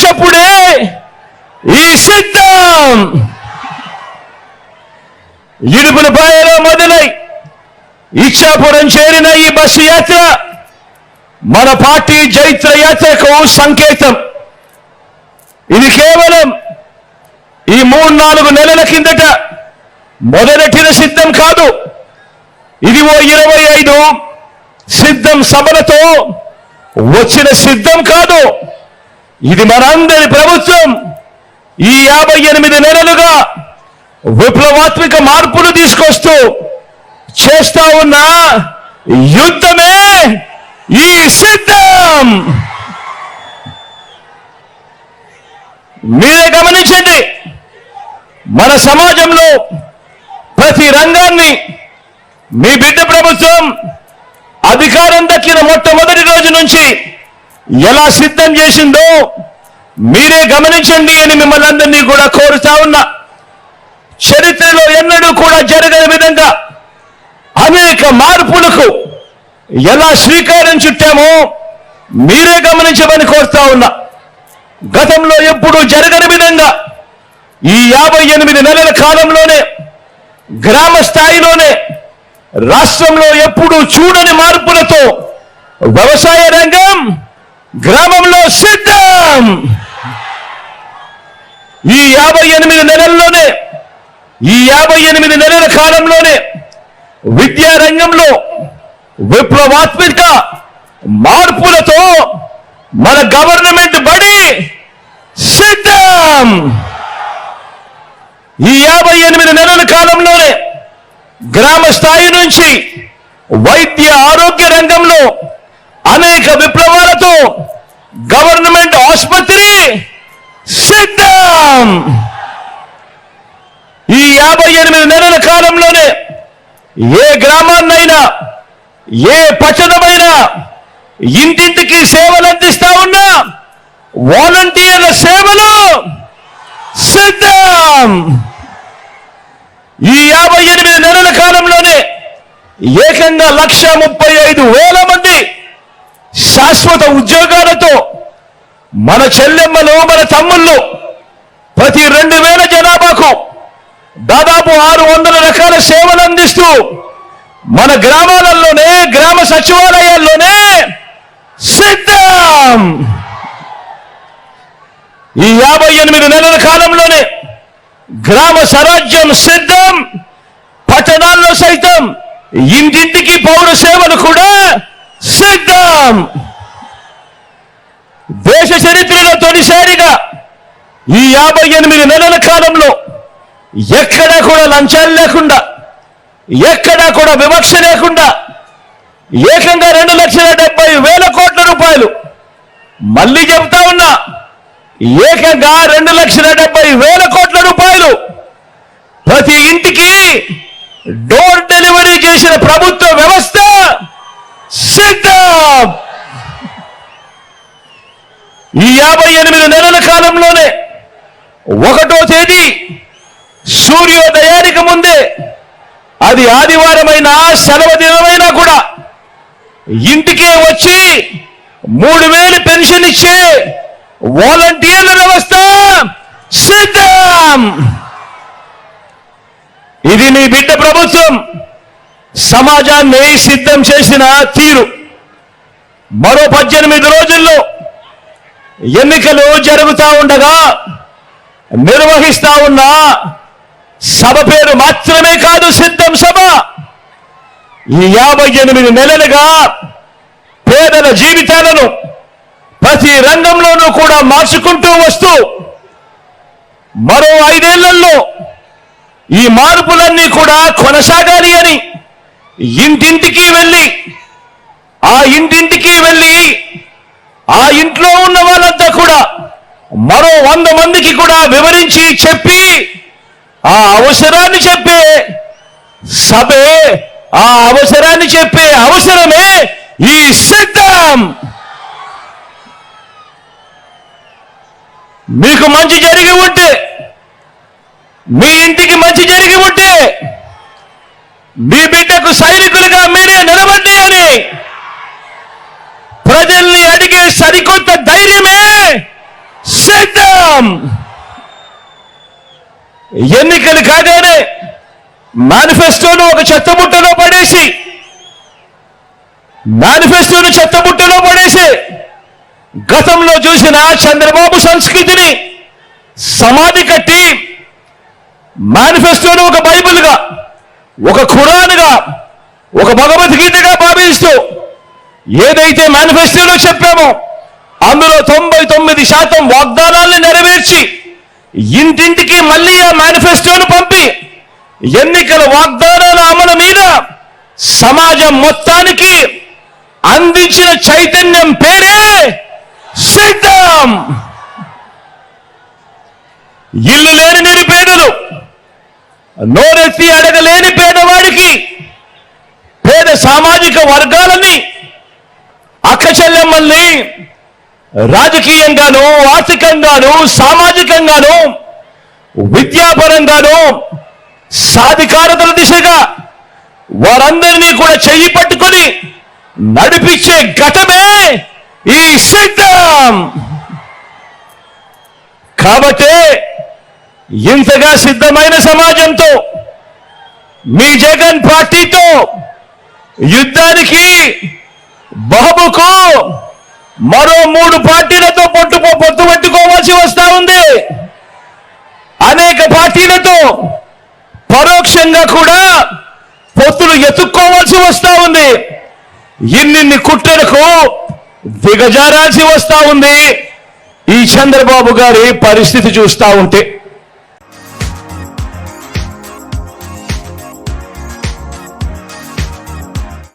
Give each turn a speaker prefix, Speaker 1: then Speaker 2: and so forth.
Speaker 1: చప్పుడే ఈ సిద్ధం. ఇడుపులపాయలో మొదలై ఇచ్చాపురం చేరిన ఈ బస్సు యాత్ర మన పార్టీ జైత్ర యాత్రకు సంకేతం. ఇది కేవలం ఈ 3-4 నెలల కిందట మొదలెట్టిన సిద్ధం కాదు. ఇది 25 సిద్ధం సభలతో వచ్చిన సిద్ధం కాదు. ఇది మనందరి ప్రభుత్వం ఈ 58 నెలలుగా విప్లవాత్మక మార్పులు తీసుకొస్తూ చేస్తా ఉన్న యుద్ధమే ఈ సిద్ధం. మీరే గమనించండి, మన సమాజంలో ప్రతి రంగాన్ని మీ బిడ్డ ప్రభుత్వం అధికారం దక్కిన మొట్టమొదటి రోజు నుంచి ఎలా సిద్ధం చేసిందో మీరే గమనించండి అని మిమ్మల్ని అందరినీ కూడా కోరుతా ఉన్నా. చరిత్రలో ఎన్నడూ కూడా జరగని విధంగా అనేక మార్పులకు ఎలా శ్రీకారం చుట్టామో మీరే గమనించమని కోరుతా ఉన్నా. గతంలో ఎప్పుడూ జరగని విధంగా ఈ 58 నెలల కాలంలోనే గ్రామ స్థాయిలోనే రాష్ట్రంలో ఎప్పుడూ చూడని మార్పులతో వ్యవసాయ రంగం గ్రామంలో సిద్ధం. ఈ 58 నెలల్లోనే ఈ 58 నెలల కాలంలోనే విద్యా రంగంలో విప్లవాత్మక మార్పులతో మన గవర్నమెంట్ బడి సిద్ధం. ఈ 58 నెలల కాలంలోనే గ్రామ స్థాయి నుంచి వైద్య ఆరోగ్య రంగంలో అనేక విప్లవాలతో గవర్నమెంట్ ఆసుపత్రి సిద్ధం. ఈ 58 నెలల కాలంలోనే ఏ గ్రామాన్నైనా ఏ పట్టణమైనా ఇంటింటికి సేవలు అందిస్తా ఉన్నా వాలంటీర్ల సేవలు సిద్ధం. ఈ 58 నెలల కాలంలోనే ఏకంగా 1,35,000 మంది శాశ్వత ఉద్యోగాలతో మన చెల్లెమ్మలు మన తమ్ముళ్ళు ప్రతి 2,000 జనాభాకు దాదాపు 600 రకాల సేవలు అందిస్తూ మన గ్రామాలలోనే గ్రామ సచివాలయాల్లోనే సిద్ధం. ఈ 58 నెలల కాలంలోనే గ్రామ స్వరాజ్యం సిద్ధం. పట్టణాల్లో సైతం ఇంటింటికి పౌర సేవలు కూడా సిద్ధం. దేశ చరిత్రలో తొలిసారిగా ఈ 58 నెలల కాలంలో ఎక్కడా కూడా లంచాలు లేకుండా, ఎక్కడా కూడా వివక్ష లేకుండా ఏకంగా 2,70,000 కోట్ల రూపాయలు, మళ్ళీ చెబుతా ఉన్నా ఏకంగా 2,70,000 కోట్ల రూపాయలు ప్రతి ఇంటికి డోర్ డెలివరీ చేసిన ప్రభుత్వ వ్యవస్థ సిద్ధం. ఈ 58 నెలల కాలంలోనే 1వ తేదీ సూర్యోదయానికి ముందే, అది ఆదివారమైనా సెలవు దినమైనా కూడా ఇంటికే వచ్చి 3,000 పెన్షన్ ఇచ్చే వాలంటీర్ల వ్యవస్థ సిద్ధం. ఇది మీ బిడ్డ ప్రభుత్వం సమాజాన్ని సిద్ధం చేసిన తీరు. మరో 18 రోజుల్లో ఎన్నికలు జరుగుతూ ఉండగా నిర్వహిస్తా ఉన్న సభ పేరు మాత్రమే కాదు సిద్ధం సభ. ఈ 58 నెలలుగా పేదల జీవితాలను ప్రతి రంగంలోనూ కూడా మార్చుకుంటూ వస్తూ మరో 5 ఏళ్లలో ఈ మార్పులన్నీ కూడా కొనసాగాలి అని ఇంటింటికి వెళ్ళి ఆ ఇంట్లో ఉన్న వాళ్ళంతా కూడా మరో 100 మందికి కూడా వివరించి చెప్పి ఆ అవసరాన్ని చెప్పే సభే, ఆ అవసరాన్ని చెప్పే అవసరమే ఈ సిద్ధం. మీకు మంచి జరిగి ఉంటే, మీ ఇంటికి మంచి జరిగి ఉంటే మీ బిడ్డకు సైనికులుగా మీరే నిలబడి అని ప్రజల్ని అడిగే సరికొత్త ధైర్యమే ఎన్నికలు కాగానే మేనిఫెస్టోను ఒక చెత్తబుట్టలో పడేసి గతంలో చూసిన చంద్రబాబు సంస్కృతిని సమాధి కట్టి మేనిఫెస్టోను ఒక బైబిల్గా, ఒక ఖురాన్గా, ఒక భగవద్గీతగా భావిస్తూ ఏదైతే మేనిఫెస్టోలో చెప్పామో అందులో 99% వాగ్దానాలను నెరవేర్చి ఇంటింటికి మళ్ళీ ఆ మేనిఫెస్టోను పంపి ఎన్నికల వాగ్దానాల అమలు మీద సమాజం మొత్తానికి అందించిన చైతన్యం పేరే సిద్ధం. ఇల్లు లేని నిరుపేదలు, నోరెత్తి అడగలేని పేదవాడికి, పేద సామాజిక వర్గాలని, అక్క చెల్లెమ్మల్ని రాజకీయంగాను, ఆర్థికంగాను, సామాజికంగాను, విద్యాపరంగాను సాధికారతల దిశగా వారందరినీ కూడా చెయ్యి పట్టుకొని నడిపించే ఘటమే ఈ సిద్ధం. కాబట్టే ఇంతగా సిద్ధమైన సమాజంతో మీ జగన్ పార్టీతో యుద్ధానికి బాబుకు మరో 3 పార్టీలతో పొత్తు పెట్టుకోవాల్సి వస్తా ఉంది. అనేక పార్టీలతో పరోక్షంగా కూడా పొత్తులు ఎత్తుక్కోవాల్సి వస్తా ఉంది. ఇన్నిన్ని కుట్రలకు దిగజారాల్సి వస్తా ఉంది. ఈ చంద్రబాబు గారి పరిస్థితి చూస్తా ఉంటే